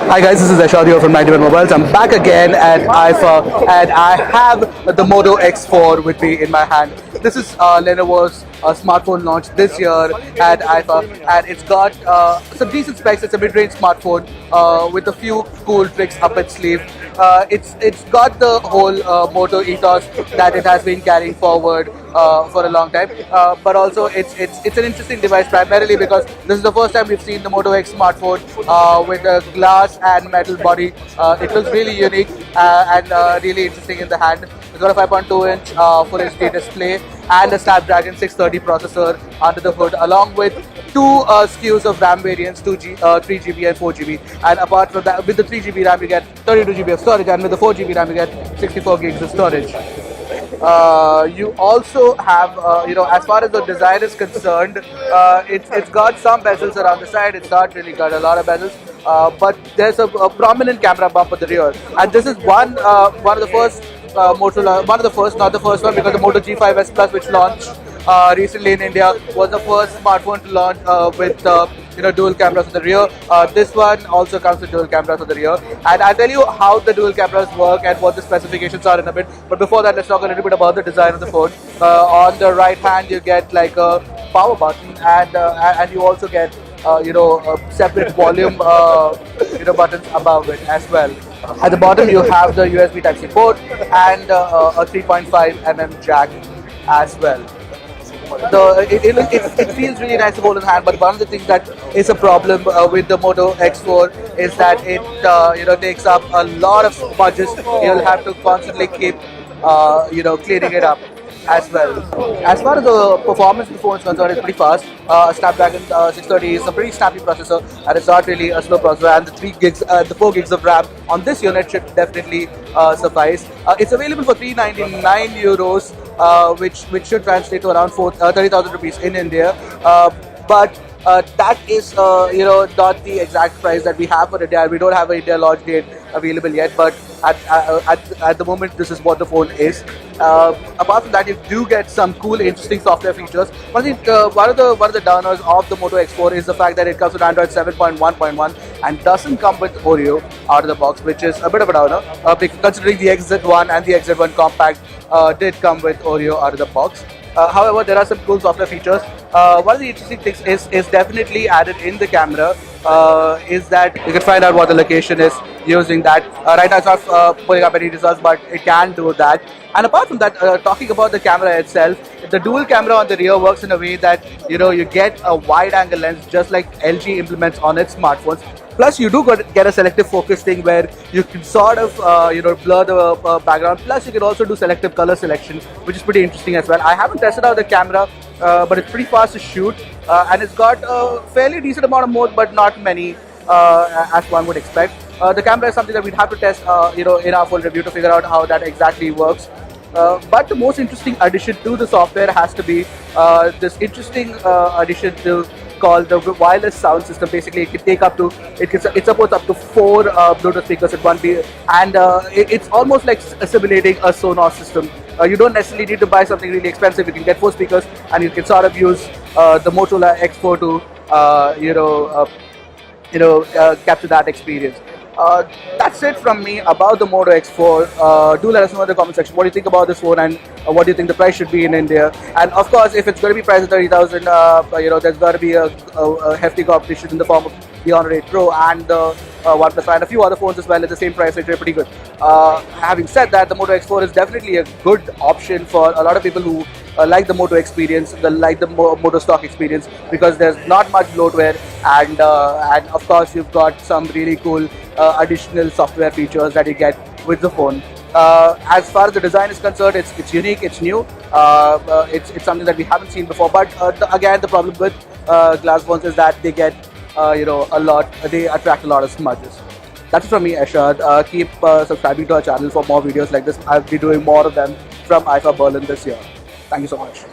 Hi guys, this is Ashad here from 91 Mobiles. I'm back again at IFA and I have the Moto X4 with me in my hand. This is Lenovo's smartphone launch this year at IFA, and it's got some decent specs. It's a mid-range smartphone with a few cool tricks up its sleeve. It's got the whole Moto ethos that it has been carrying forward for a long time, but also it's an interesting device primarily because this is the first time we've seen the Moto X smartphone with a glass and metal body. It looks really unique and really interesting in the hand. It's got a 5.2-inch Full HD display and a Snapdragon 630 processor under the hood, along with two SKUs of RAM variants, 3GB and 4GB. And apart from that, with the 3GB RAM you get 32GB of storage, and with the 4GB RAM you get 64 gigs of storage. You also have, as far as the design is concerned, it's got some bezels around the side. It's not really got a lot of bezels, but there's a prominent camera bump at the rear, and this is one of the first Motorola, one of the first, not the first one, because the Moto G5S Plus, which launched recently in India, was the first smartphone to launch with dual cameras on the rear. This one also comes with dual cameras on the rear, and I'll tell you how the dual cameras work and what the specifications are in a bit. But before that, let's talk a little bit about the design of the phone. On the right hand, you get like a power button, and you also get separate volume buttons above it as well. At the bottom, you have the USB Type-C port and a 3.5mm jack as well. It feels really nice to hold in hand, but one of the things that is a problem with the Moto X4 is that it takes up a lot of smudges. You'll have to constantly keep cleaning it up as well. As far as the performance of the phone is concerned, it's pretty fast. Snapdragon 630 is a pretty snappy processor, and it's not really a slow processor. And the 4 gigs of RAM on this unit should definitely suffice. It's available for 399 euros, which should translate to around 30,000 rupees in India. But that is not the exact price that we have for India. We don't have an India launch date available yet, but at the moment this is what the phone is. Apart from that, you do get some cool, interesting software features. One of the downers of the Moto X4 is the fact that it comes with Android 7.1.1 and doesn't come with Oreo out of the box, which is a bit of a downer, considering the XZ1 and the XZ1 Compact did come with Oreo out of the box. However, there are some cool software features. One of the interesting things is definitely added in the camera, is that you can find out what the location is using that. Right now it's not pulling up any results, but it can do that. And apart from that, talking about the camera itself, the dual camera on the rear works in a way that you get a wide angle lens, just like LG implements on its smartphones. Plus, you do get a selective focus thing where you can sort of blur the background. Plus, you can also do selective color selection, which is pretty interesting as well. I haven't tested out the camera, but it's pretty fast to shoot, and it's got a fairly decent amount of mode, but not many, as one would expect. The camera is something that we'd have to test, in our full review to figure out how that exactly works. But the most interesting addition to the software has to be this interesting addition called the wireless sound system. Basically, it supports up to 4 Bluetooth speakers at one beat, and it's almost like simulating a Sonos system. You don't necessarily need to buy something really expensive. You can get 4 speakers, and you can sort of use the Motorola X4 to capture that experience. That's it from me about the Moto X4. Do let us know in the comment section what do you think about this phone, and what do you think the price should be in India. And of course, if it's going to be priced at 30,000, there's got to be a hefty competition in the form of the Honor 8 Pro and the OnePlus 5 and a few other phones as well at the same price range. They're pretty good. Having said that, the Moto X4 is definitely a good option for a lot of people who like the Moto experience, like the Moto stock experience, because there's not much bloatware, and of course you've got some really cool additional software features that you get with the phone. As far as the design is concerned, it's unique, it's new, it's something that we haven't seen before. But again, the problem with glass phones is that they get they attract a lot of smudges. That's it from me, Ashad. Keep subscribing to our channel for more videos like this. I'll be doing more of them from IFA Berlin this year. Thank you so much.